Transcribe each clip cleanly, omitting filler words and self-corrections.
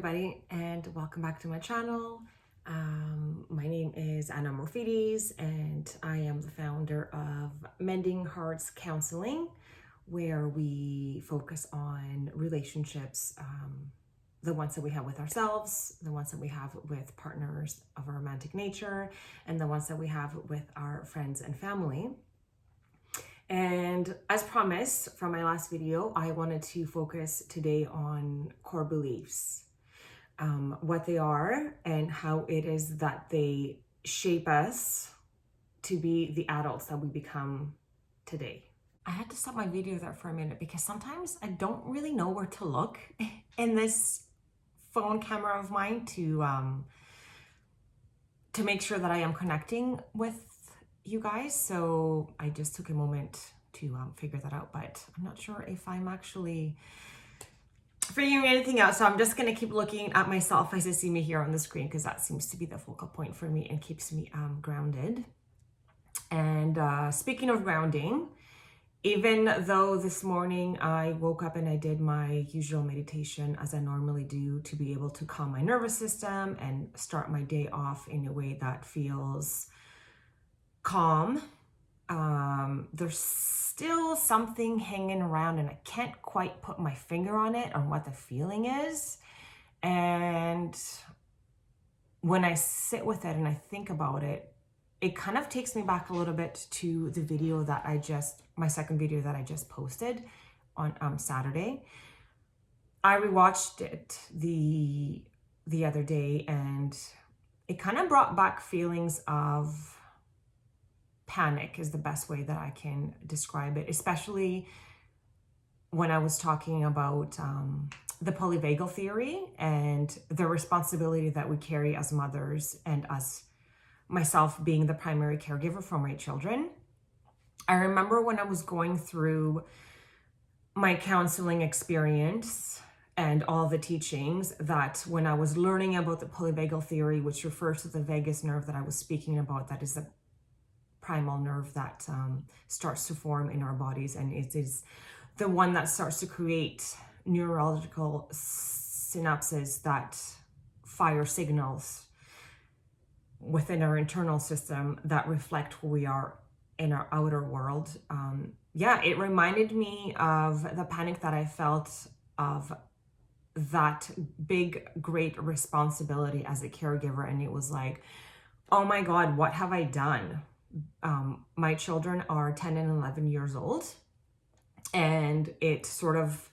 everybody, and welcome back to my channel. My name is Anna Morfides, and I am the founder of Mending Hearts Counseling, where we focus on relationships, the ones that we have with ourselves, the ones that we have with partners of a romantic nature, and the ones that we have with our friends and family. And as promised from my last video, I wanted to focus today on core beliefs, what they are and how it is that they shape us to be the adults that we become today. I had to stop my video there for a minute because sometimes I don't really know where to look in this phone camera of mine to make sure that I am connecting with you guys. So I just took a moment to figure that out, but I'm not sure if I'm actually figuring anything out. So I'm just going to keep looking at myself as I see me here on the screen, because that seems to be the focal point for me and keeps me grounded. And speaking of grounding, even though this morning I woke up and I did my usual meditation as I normally do to be able to calm my nervous system and start my day off in a way that feels calm, there's still something hanging around and I can't quite put my finger on it, on what the feeling is. And when I sit with it and I think about it, it kind of takes me back a little bit to the video that my second video that I just posted on Saturday. I rewatched it the other day, and it kind of brought back feelings of panic is the best way that I can describe it, especially when I was talking about the polyvagal theory and the responsibility that we carry as mothers, and as myself being the primary caregiver for my children. I remember when I was going through my counseling experience and all the teachings, that when I was learning about the polyvagal theory, which refers to the vagus nerve that I was speaking about, that is the primal nerve that starts to form in our bodies, and it is the one that starts to create neurological synapses that fire signals within our internal system that reflect who we are in our outer world. It reminded me of the panic that I felt of that big, great responsibility as a caregiver. And it was like, oh my God, what have I done? My children are 10 and 11 years old, and it sort of,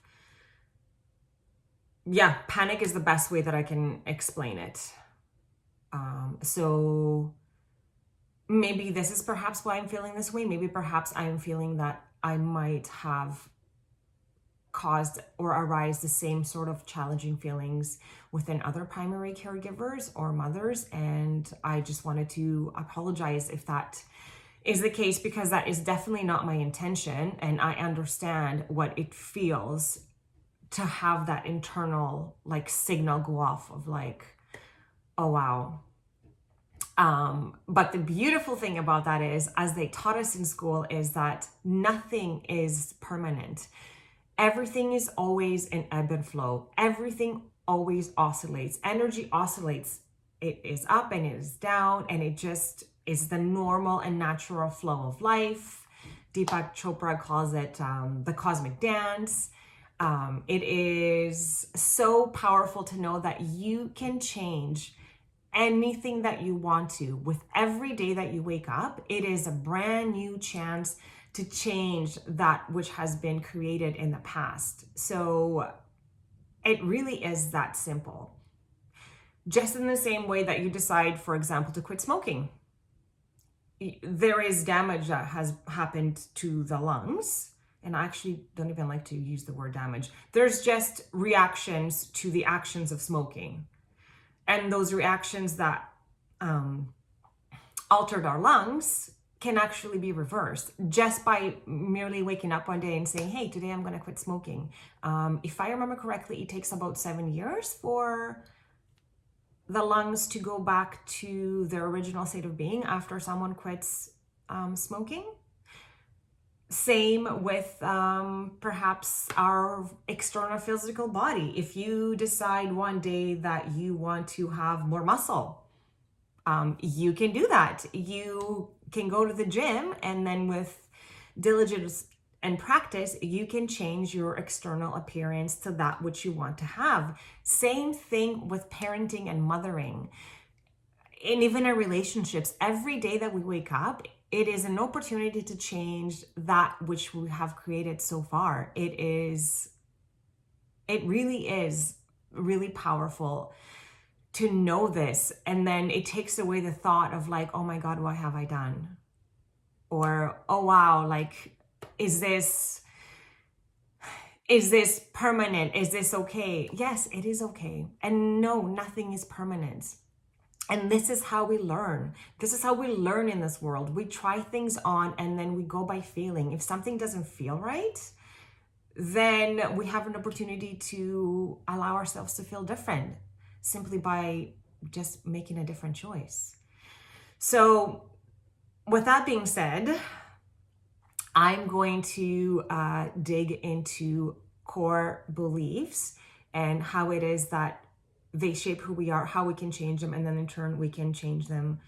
panic is the best way that I can explain it. So maybe this is perhaps why I'm feeling this way. Maybe perhaps I'm feeling that I might have caused or arise the same sort of challenging feelings within other primary caregivers or mothers. And I just wanted to apologize if that is the case, because that is definitely not my intention. And I understand what it feels to have that internal signal go off of oh wow. But the beautiful thing about that is, as they taught us in school, is that nothing is permanent. Everything is always in ebb and flow. Everything always oscillates. Energy oscillates. It is up and it is down, and it just is the normal and natural flow of life. Deepak Chopra calls it the cosmic dance. It is so powerful to know that you can change anything that you want to. With every day that you wake up, it is a brand new chance to change that which has been created in the past. So it really is that simple. Just in the same way that you decide, for example, to quit smoking, there is damage that has happened to the lungs. And I actually don't even like to use the word damage. There's just reactions to the actions of smoking. And those reactions that altered our lungs can actually be reversed just by merely waking up one day and saying, hey, today I'm going to quit smoking. If I remember correctly, it takes about 7 years for the lungs to go back to their original state of being after someone quits smoking. Same with perhaps our external physical body. If you decide one day that you want to have more muscle, you can do that. You can go to the gym, and then with diligence and practice, you can change your external appearance to that which you want to have. Same thing with parenting and mothering. And even in relationships, every day that we wake up, it is an opportunity to change that which we have created so far. It really is really powerful to know this. And then it takes away the thought of like, oh my God, what have I done? Or, oh wow, like, is this permanent? Is this okay? Yes, it is okay. And no, nothing is permanent. And this is how we learn. This is how we learn in this world. We try things on and then we go by feeling. If something doesn't feel right, then we have an opportunity to allow ourselves to feel different simply by just making a different choice. So with that being said, I'm going to dig into core beliefs and how it is that they shape who we are, how we can change them, and then in turn we can change them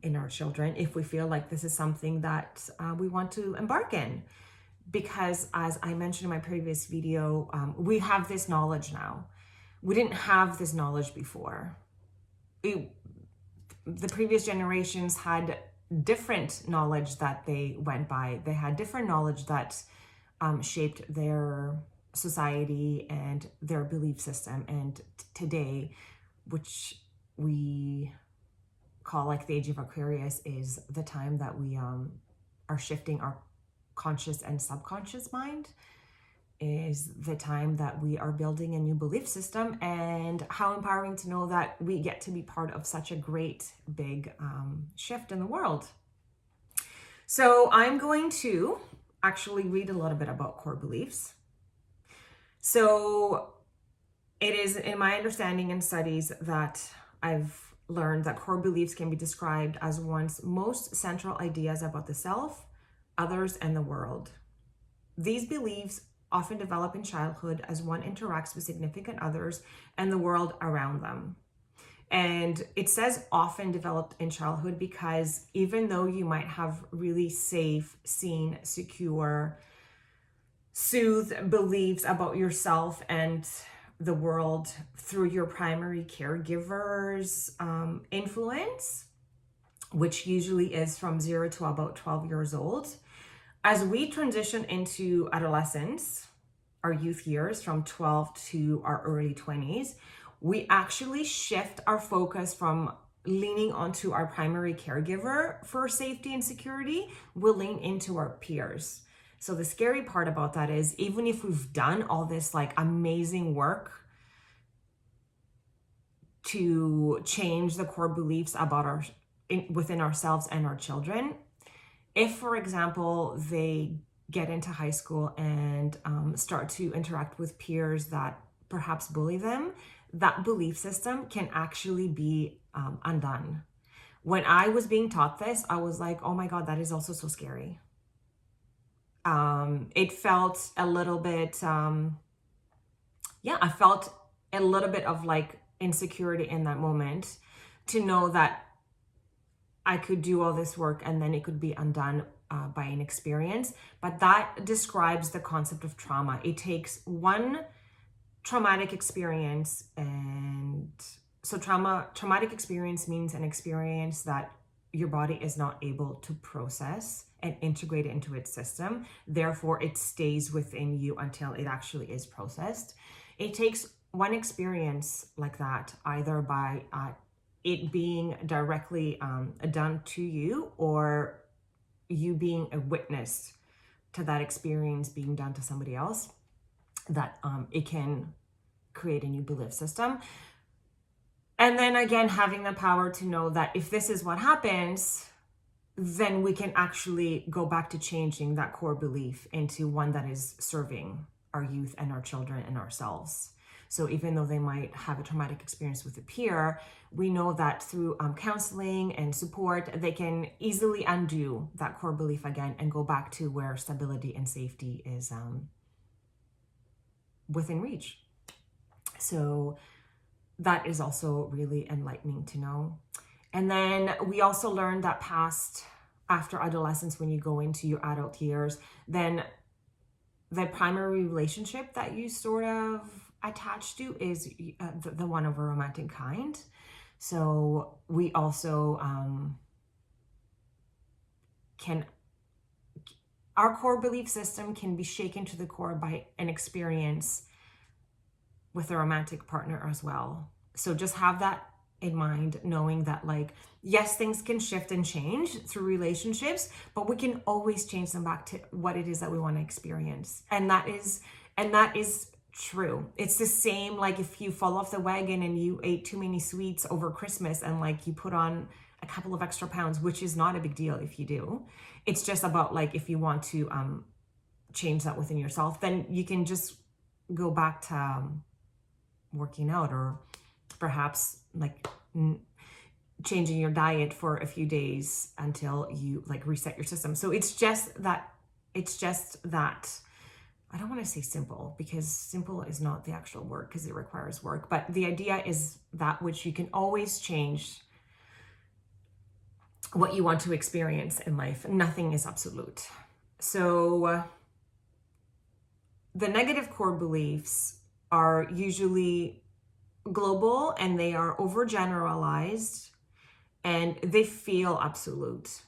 in our children if we feel like this is something that we want to embark in. Because as I mentioned in my previous video, we have this knowledge now. We didn't have this knowledge before. The previous generations had different knowledge that they went by. They had different knowledge that shaped their society and their belief system. And today, which we call like the age of Aquarius, is the time that we are shifting our conscious and subconscious mind, is the time that we are building a new belief system. And how empowering to know that we get to be part of such a great big shift in the world. So I'm going to actually read a little bit about core beliefs. So it is in my understanding and studies that I've learned that core beliefs can be described as one's most central ideas about the self, others, and the world. These beliefs often develop in childhood as one interacts with significant others and the world around them. And it says often developed in childhood because even though you might have really safe, seen, secure, soothed beliefs about yourself and the world through your primary caregiver's influence, which usually is from 0 to about 12 years old, as we transition into adolescence, our youth years from 12 to our early 20s, we actually shift our focus from leaning onto our primary caregiver for safety and security. We'll lean into our peers. So the scary part about that is, even if we've done all this like amazing work to change the core beliefs about within ourselves and our children, if, for example, they get into high school and start to interact with peers that perhaps bully them, that belief system can actually be undone. When I was being taught this, I was like, oh my God, that is also so scary. It felt a little bit, I felt a little bit of like insecurity in that moment, to know that I could do all this work and then it could be undone by an experience. But that describes the concept of trauma. It takes one traumatic experience, and so traumatic experience means an experience that your body is not able to process and integrate it into its system. Therefore, it stays within you until it actually is processed. It takes one experience like that, either by it being directly done to you, or you being a witness to that experience being done to somebody else, that it can create a new belief system. And then again, having the power to know that if this is what happens, then we can actually go back to changing that core belief into one that is serving our youth and our children and ourselves. So even though they might have a traumatic experience with a peer, we know that through counseling and support, they can easily undo that core belief again and go back to where stability and safety is within reach. So that is also really enlightening to know. And then we also learned that after adolescence, when you go into your adult years, then the primary relationship that you sort of attach to is the one of a romantic kind. So we also our core belief system can be shaken to the core by an experience with a romantic partner as well. So just have that in mind, knowing that, like, yes, things can shift and change through relationships, but we can always change them back to what it is that we want to experience. And that is true. It's the same, like if you fall off the wagon and you ate too many sweets over Christmas and like you put on a couple of extra pounds, which is not a big deal if you do. It's just about, like, if you want to change that within yourself, then you can just go back to working out, or perhaps like changing your diet for a few days until you like reset your system. So it's just that I don't want to say simple, because simple is not the actual word, because it requires work, but the idea is that which you can always change what you want to experience in life. Nothing is absolute. So the negative core beliefs are usually global and they are overgeneralized and they feel absolute.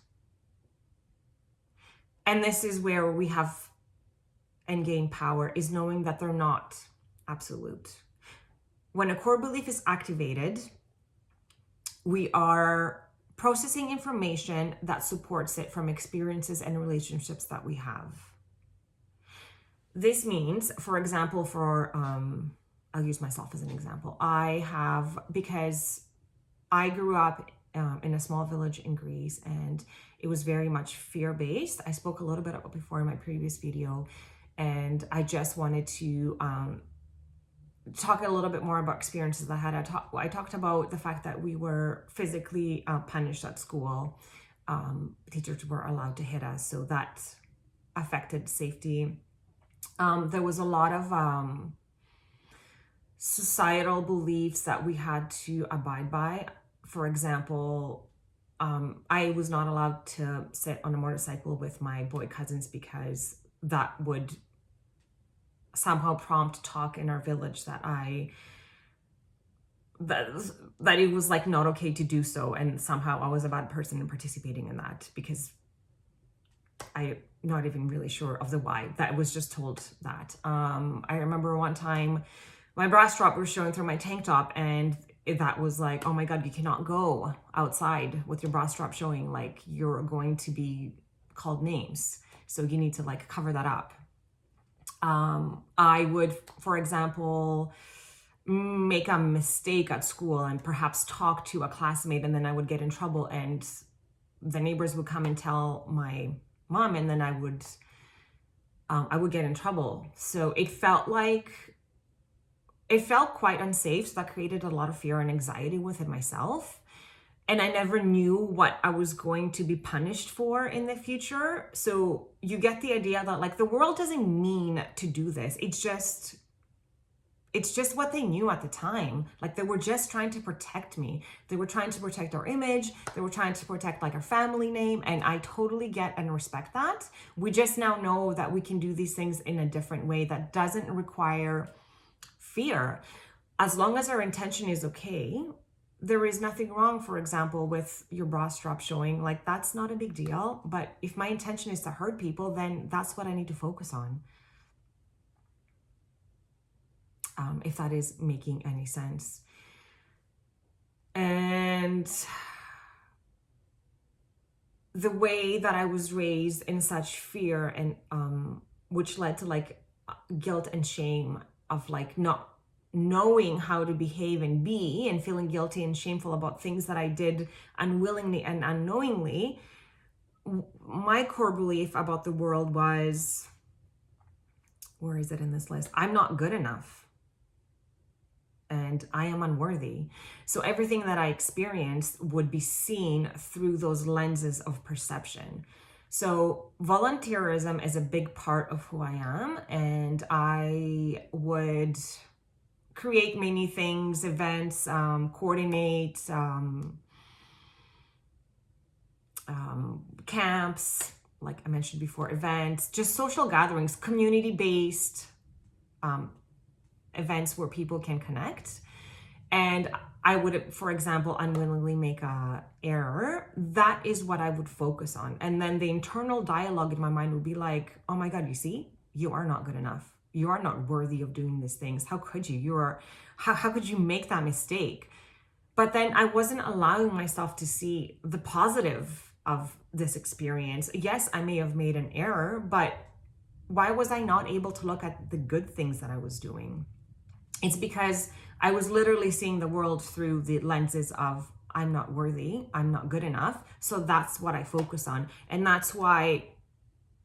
And this is where we have and gain power, is knowing that they're not absolute. When a core belief is activated, we are processing information that supports it from experiences and relationships that we have. This means, for example, I'll use myself as an example. Because I grew up in a small village in Greece, and it was very much fear-based. I spoke a little bit about before in my previous video, and I just wanted to talk a little bit more about experiences I had. I talked about the fact that we were physically punished at school. Teachers were allowed to hit us, so that affected safety. There was a lot of societal beliefs that we had to abide by. For example, I was not allowed to sit on a motorcycle with my boy cousins because that would somehow prompt talk in our village that it was like not okay to do so, and somehow I was a bad person in participating in that, because I'm not even really sure of the why. That was just told that. I remember one time my bra strap was showing through my tank top, and that was like, oh my God, you cannot go outside with your bra strap showing, like you're going to be called names. So you need to like cover that up. I would, for example, make a mistake at school and perhaps talk to a classmate, and then I would get in trouble, and the neighbors would come and tell my mom, and then I would get in trouble. So it felt quite unsafe. So that created a lot of fear and anxiety within myself. And I never knew what I was going to be punished for in the future. So you get the idea that like the world doesn't mean to do this. It's just what they knew at the time. Like they were just trying to protect me. They were trying to protect our image. They were trying to protect like our family name. And I totally get and respect that. We just now know that we can do these things in a different way that doesn't require fear. As long as our intention is okay, there is nothing wrong, for example, with your bra strap showing. Like that's not a big deal. But if my intention is to hurt people, then that's what I need to focus on. If that is making any sense. And the way that I was raised in such fear, and which led to like guilt and shame of like not knowing how to behave and be, and feeling guilty and shameful about things that I did unwillingly and unknowingly. My core belief about the world was, where is it in this list? I'm not good enough. and I am unworthy. So everything that I experienced would be seen through those lenses of perception. So volunteerism is a big part of who I am, and I would create many things, events, coordinate camps, like I mentioned before, events, just social gatherings, community-based events where people can connect. And I would, for example, unwillingly make a error. That is what I would focus on. And then the internal dialogue in my mind would be like, oh my God, you see, you are not good enough. You are not worthy of doing these things. How could you? How could you make that mistake? But then I wasn't allowing myself to see the positive of this experience. Yes, I may have made an error, but why was I not able to look at the good things that I was doing? It's because I was literally seeing the world through the lenses of I'm not worthy, I'm not good enough. So that's what I focus on. And that's why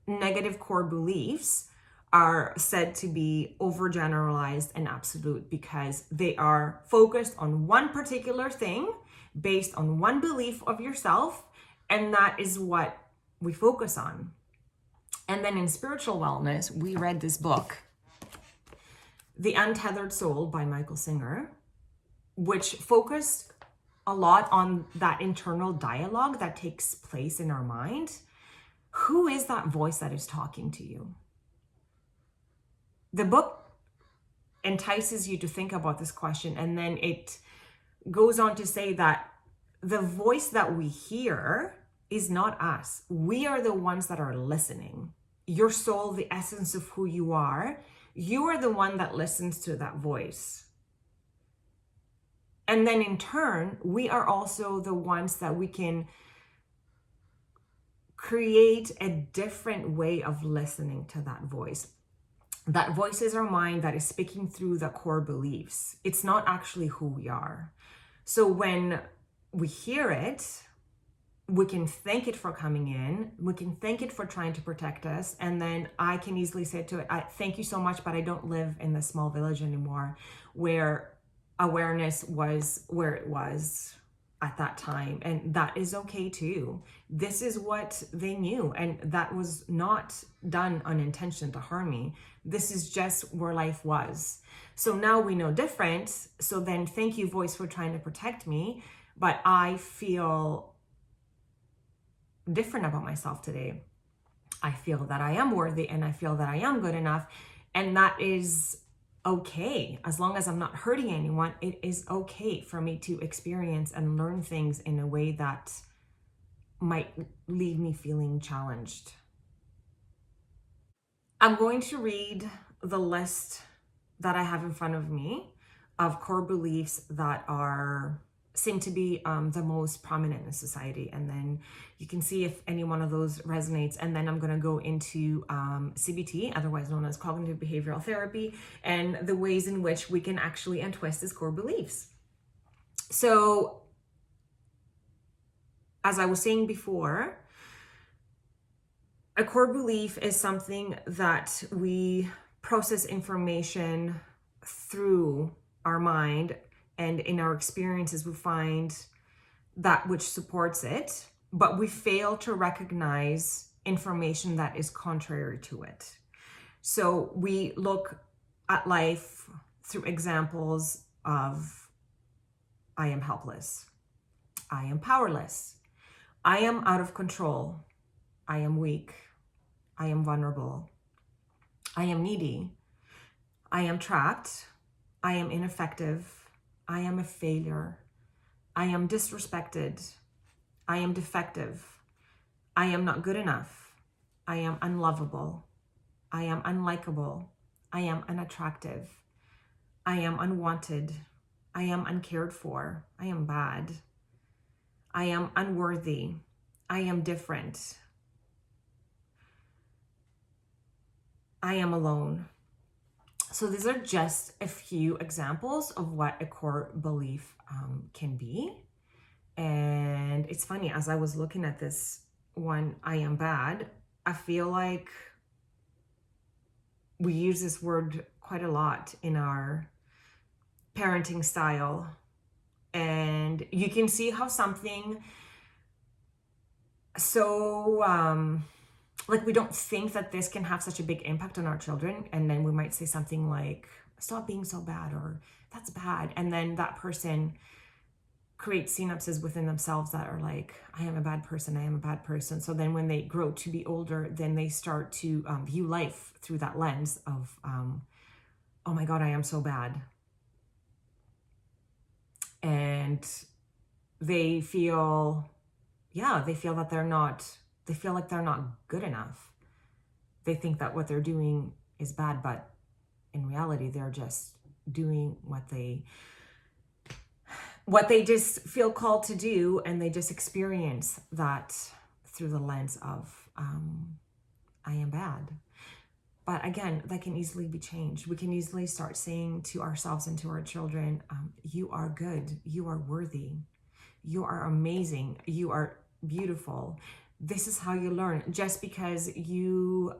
negative core beliefs are said to be overgeneralized and absolute, because they are focused on one particular thing based on one belief of yourself. And that is what we focus on. And then in spiritual wellness, we read this book, The Untethered Soul by Michael Singer, which focused a lot on that internal dialogue that takes place in our mind. Who is that voice that is talking to you? The book entices you to think about this question, and then it goes on to say that the voice that we hear is not us. We are the ones that are listening. Your soul, the essence of who you are the one that listens to that voice. And then in turn, we are also the ones that we can create a different way of listening to that voice. That voice is our mind that is speaking through the core beliefs. It's not actually who we are. So when we hear it, we can thank it for coming in. We can thank it for trying to protect us. And then I can easily say to it, thank you so much, but I don't live in this small village anymore, where awareness was where it was at that time. And that is okay too. This is what they knew. And that was not done unintention to harm me. This is just where life was. So now we know different. So then thank you, voice, for trying to protect me. But I feel different about myself today. I feel that I am worthy, and I feel that I am good enough. And that is okay. As long as I'm not hurting anyone, it is okay for me to experience and learn things in a way that might leave me feeling challenged. I'm going to read the list that I have in front of me of core beliefs that seem to be the most prominent in society, and then you can see if any one of those resonates. And then I'm going to go into CBT, otherwise known as cognitive behavioral therapy, and the ways in which we can actually untwist these core beliefs. So as I was saying before, a core belief is something that we process information through our mind, and in our experiences, we find that which supports it, but we fail to recognize information that is contrary to it. So we look at life through examples of, I am helpless, I am powerless, I am out of control, I am weak, I am vulnerable, I am needy, I am trapped, I am ineffective, I am a failure, I am disrespected, I am defective, I am not good enough, I am unlovable, I am unlikable, I am unattractive, I am unwanted, I am uncared for, I am bad, I am unworthy, I am different, I am alone. So these are just a few examples of what a core belief can be. And it's funny, as I was looking at this one, I am bad, I feel like we use this word quite a lot in our parenting style. And you can see how something so like we don't think that this can have such a big impact on our children, and then we might say something like, stop being so bad, or that's bad, and then that person creates synapses within themselves that are like, I am a bad person, I am a bad person. So then when they grow to be older, then they start to view life through that lens of oh my god, I am so bad. And they feel that they feel like they're not good enough. They think that what they're doing is bad, but in reality, they're just doing what they just feel called to do, and they just experience that through the lens of I am bad. But again, that can easily be changed. We can easily start saying to ourselves and to our children, you are good, you are worthy, you are amazing, you are beautiful. This is how you learn. Just because you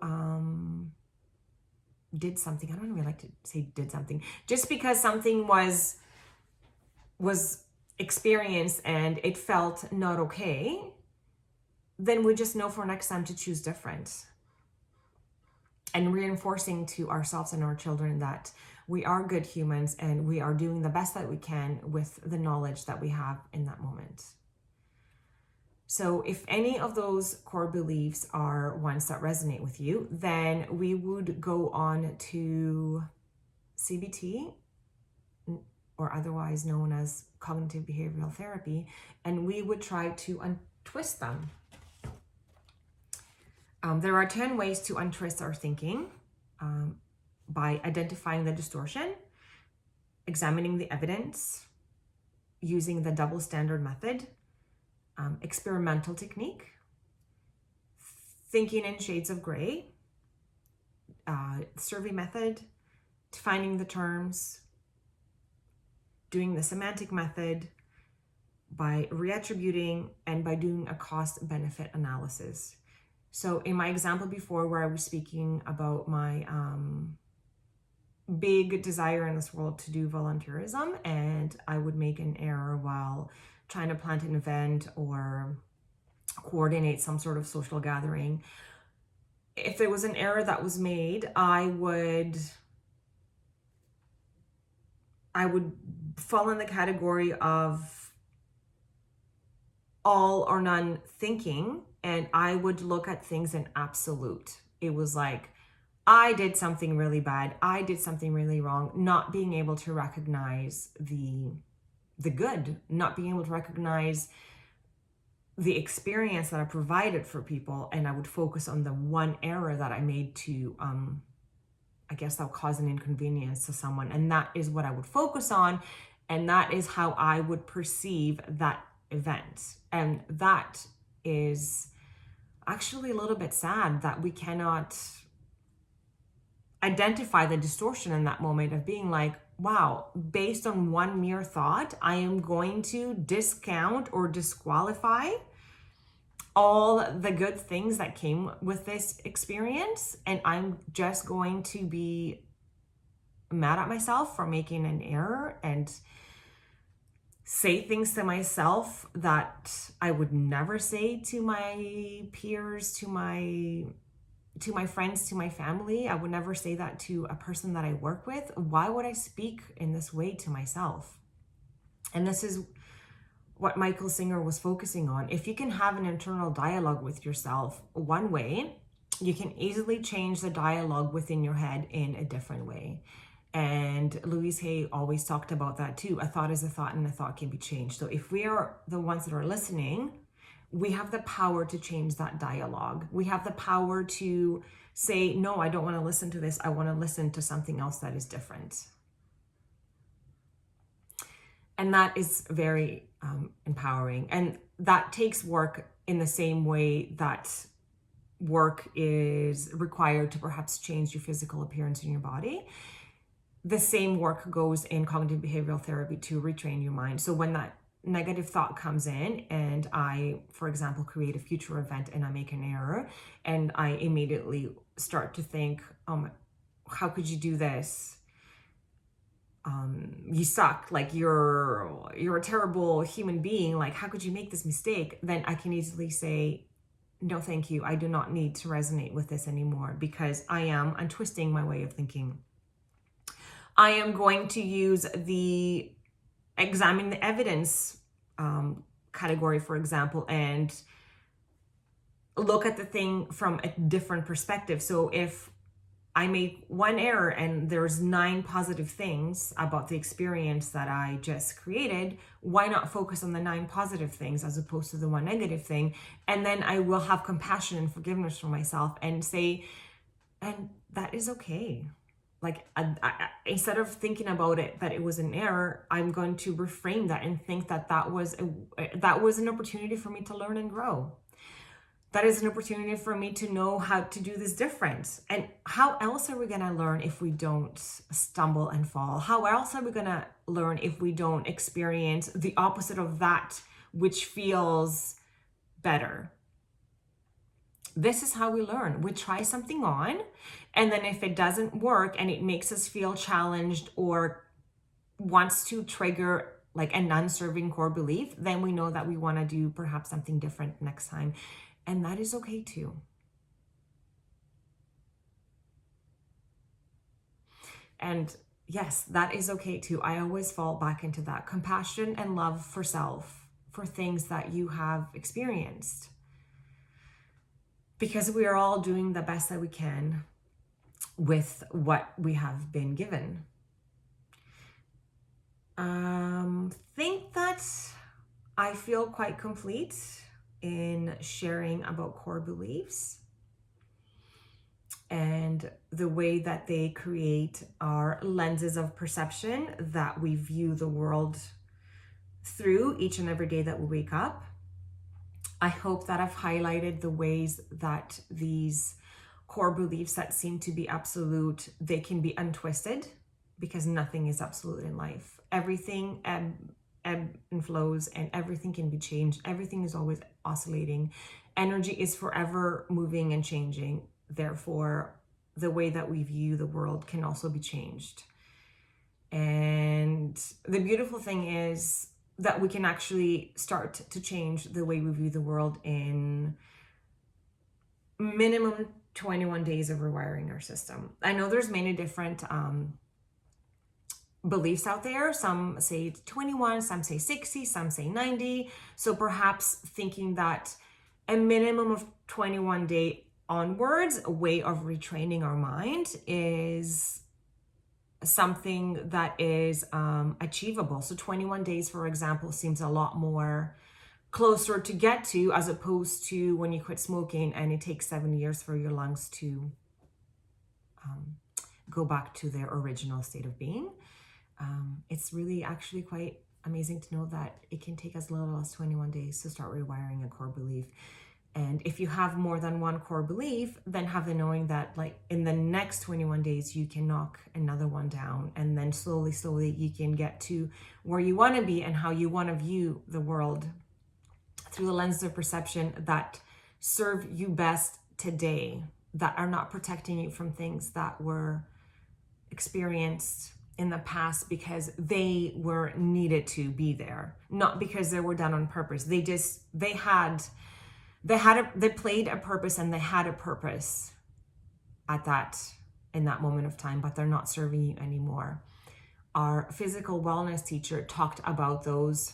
did something, I don't really like to say did something, just because something was experienced and it felt not okay, then we just know for next time to choose different. And reinforcing to ourselves and our children that we are good humans and we are doing the best that we can with the knowledge that we have in that moment. So if any of those core beliefs are ones that resonate with you, then we would go on to CBT, or otherwise known as cognitive behavioral therapy, and we would try to untwist them. There are 10 ways to untwist our thinking by identifying the distortion, examining the evidence, using the double standard method, experimental technique, thinking in shades of gray, survey method, defining the terms, doing the semantic method, by reattributing, and by doing a cost-benefit analysis. So in my example before, where I was speaking about my big desire in this world to do volunteerism, and I would make an error while trying to plan an event or coordinate some sort of social gathering. If there was an error that was made, I would fall in the category of all or none thinking, and I would look at things in absolute. It was like, I did something really bad, I did something really wrong, not being able to recognize the good, not being able to recognize the experience that I provided for people, and I would focus on the one error that I made to I guess that would cause an inconvenience to someone, and that is what I would focus on, and that is how I would perceive that event. And that is actually a little bit sad that we cannot identify the distortion in that moment of being like, wow, based on one mere thought, I am going to discount or disqualify all the good things that came with this experience, and I'm just going to be mad at myself for making an error and say things to myself that I would never say to my peers, to my friends, to my family. I would never say that to a person that I work with. Why would I speak in this way to myself? And this is what Michael Singer was focusing on. If you can have an internal dialogue with yourself one way, you can easily change the dialogue within your head in a different way. And Louise Hay always talked about that too. A thought is a thought, and a thought can be changed. So if we are the ones that are listening, we have the power to change that dialogue. We have the power to say, no, I don't want to listen to this. I want to listen to something else that is different. And that is very empowering. And that takes work in the same way that work is required to perhaps change your physical appearance in your body. The same work goes in cognitive behavioral therapy to retrain your mind. So when that negative thought comes in and I, for example, create a future event and I make an error, and I immediately start to think, how could you do this? you suck, like you're a terrible human being, like how could you make this mistake, then I can easily say, no, thank you. I do not need to resonate with this anymore, because I am untwisting my way of thinking. I am going to use the examine the evidence category, for example, and look at the thing from a different perspective. So if I make one error and there's 9 positive things about the experience that I just created, why not focus on the 9 positive things as opposed to the 1 negative thing? And then I will have compassion and forgiveness for myself and say, and that is okay. Like instead of thinking about it that it was an error, I'm going to reframe that and think that that was an opportunity for me to learn and grow. That is an opportunity for me to know how to do this different. And how else are we going to learn if we don't stumble and fall? How else are we going to learn if we don't experience the opposite of that which feels better? This is how we learn. We try something on, and then if it doesn't work and it makes us feel challenged or wants to trigger like a non-serving core belief, then we know that we want to do perhaps something different next time. And that is okay too. And yes, that is okay too. I always fall back into that compassion and love for self, for things that you have experienced. Because we are all doing the best that we can with what we have been given. Think that I feel quite complete in sharing about core beliefs and the way that they create our lenses of perception that we view the world through each and every day that we wake up. I hope that I've highlighted the ways that these core beliefs that seem to be absolute, they can be untwisted, because nothing is absolute in life. Everything ebb and flows, and everything can be changed. Everything is always oscillating. Energy is forever moving and changing. Therefore, the way that we view the world can also be changed. And the beautiful thing is that we can actually start to change the way we view the world in minimum 21 days of rewiring our system. I know there's many different beliefs out there. Some say 21, some say 60, some say 90. So perhaps thinking that a minimum of 21 day onwards, a way of retraining our mind is something that is achievable. So 21 days, for example, seems a lot more closer to get to, as opposed to when you quit smoking and it takes 7 years for your lungs to go back to their original state of being. It's really actually quite amazing to know that it can take as little as 21 days to start rewiring a core belief. And if you have more than one core belief, then have the knowing that like in the next 21 days, you can knock another one down. And then slowly you can get to where you want to be and how you want to view the world through the lens of perception that serve you best today, that are not protecting you from things that were experienced in the past because they were needed to be there, not because they were done on purpose. They played a purpose, and they had a purpose in that moment of time, but they're not serving you anymore. Our physical wellness teacher talked about those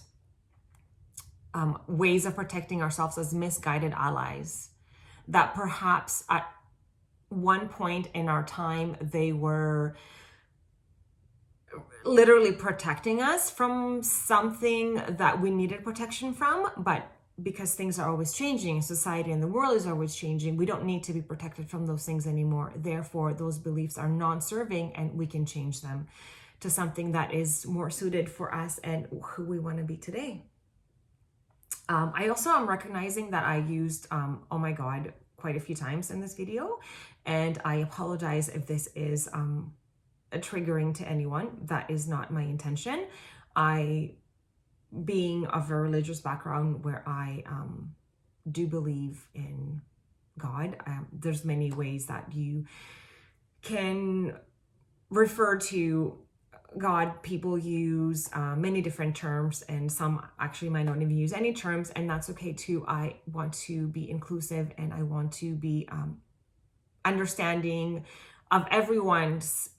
ways of protecting ourselves as misguided allies, that perhaps at one point in our time, they were literally protecting us from something that we needed protection from, but because things are always changing, society and the world is always changing, we don't need to be protected from those things anymore. Therefore, those beliefs are non-serving, and we can change them to something that is more suited for us and who we want to be today. I also am recognizing that I used, oh my God, quite a few times in this video, and I apologize if this is triggering to anyone. That is not my intention. Being of a religious background where I do believe in God, there's many ways that you can refer to God, people use many different terms, and some actually might not even use any terms, and that's okay too. I want to be inclusive, and I want to be understanding of everyone's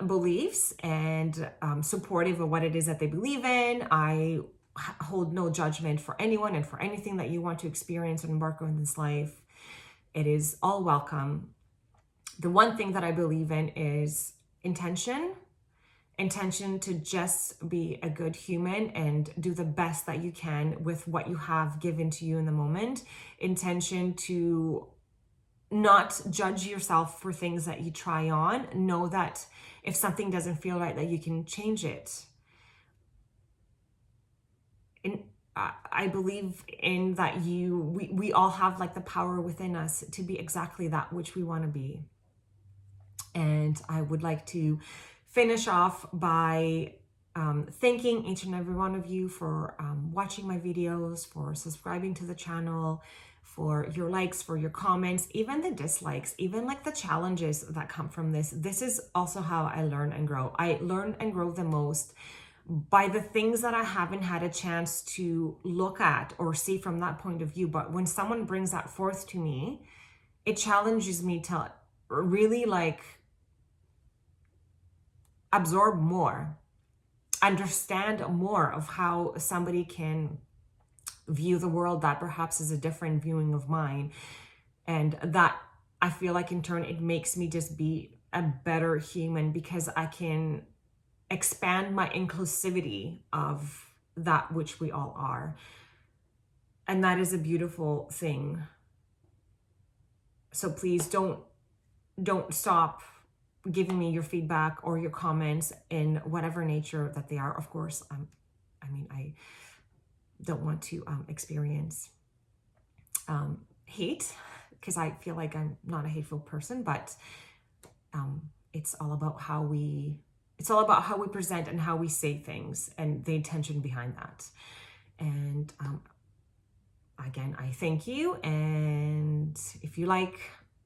beliefs, and supportive of what it is that they believe in. I hold no judgment for anyone and for anything that you want to experience and embark on in this life. It is all welcome. The one thing that I believe in is intention to just be a good human and do the best that you can with what you have given to you in the moment. Intention to not judge yourself for things that you try on. Know that if something doesn't feel right, that you can change it. And I believe in that we all have like the power within us to be exactly that which we want to be. And I would like to finish off by thanking each and every one of you for watching my videos, for subscribing to the channel, for your likes, for your comments, even the dislikes, even like the challenges that come from this. This is also how I learn and grow. I learn and grow the most by the things that I haven't had a chance to look at or see from that point of view. But when someone brings that forth to me, it challenges me to really like absorb more, understand more of how somebody can view the world that perhaps is a different viewing of mine. And that, I feel like in turn, it makes me just be a better human, because I can expand my inclusivity of that which we all are. And that is a beautiful thing. So please don't stop giving me your feedback or your comments in whatever nature that they are. Of course, I don't want to experience hate, because I feel like I'm not a hateful person, but it's all about how we present and how we say things and the intention behind that. And again, I thank you. And if you like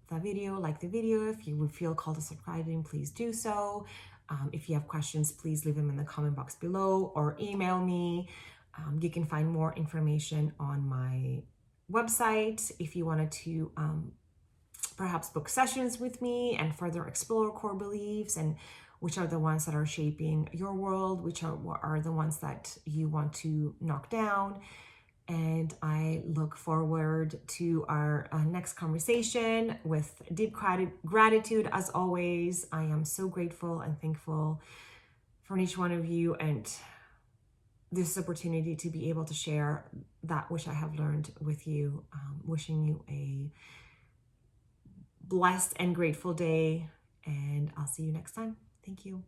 the video, if you would feel called to subscribing, please do so. If you have questions, please leave them in the comment box below or email me. You can find more information on my website if you wanted to perhaps book sessions with me and further explore core beliefs, and which are the ones that are shaping your world, which are the ones that you want to knock down. And I look forward to our next conversation with deep gratitude. As always, I am so grateful and thankful for each one of you, and this opportunity to be able to share that which I have learned with you. Wishing you a blessed and grateful day, and I'll see you next time. Thank you.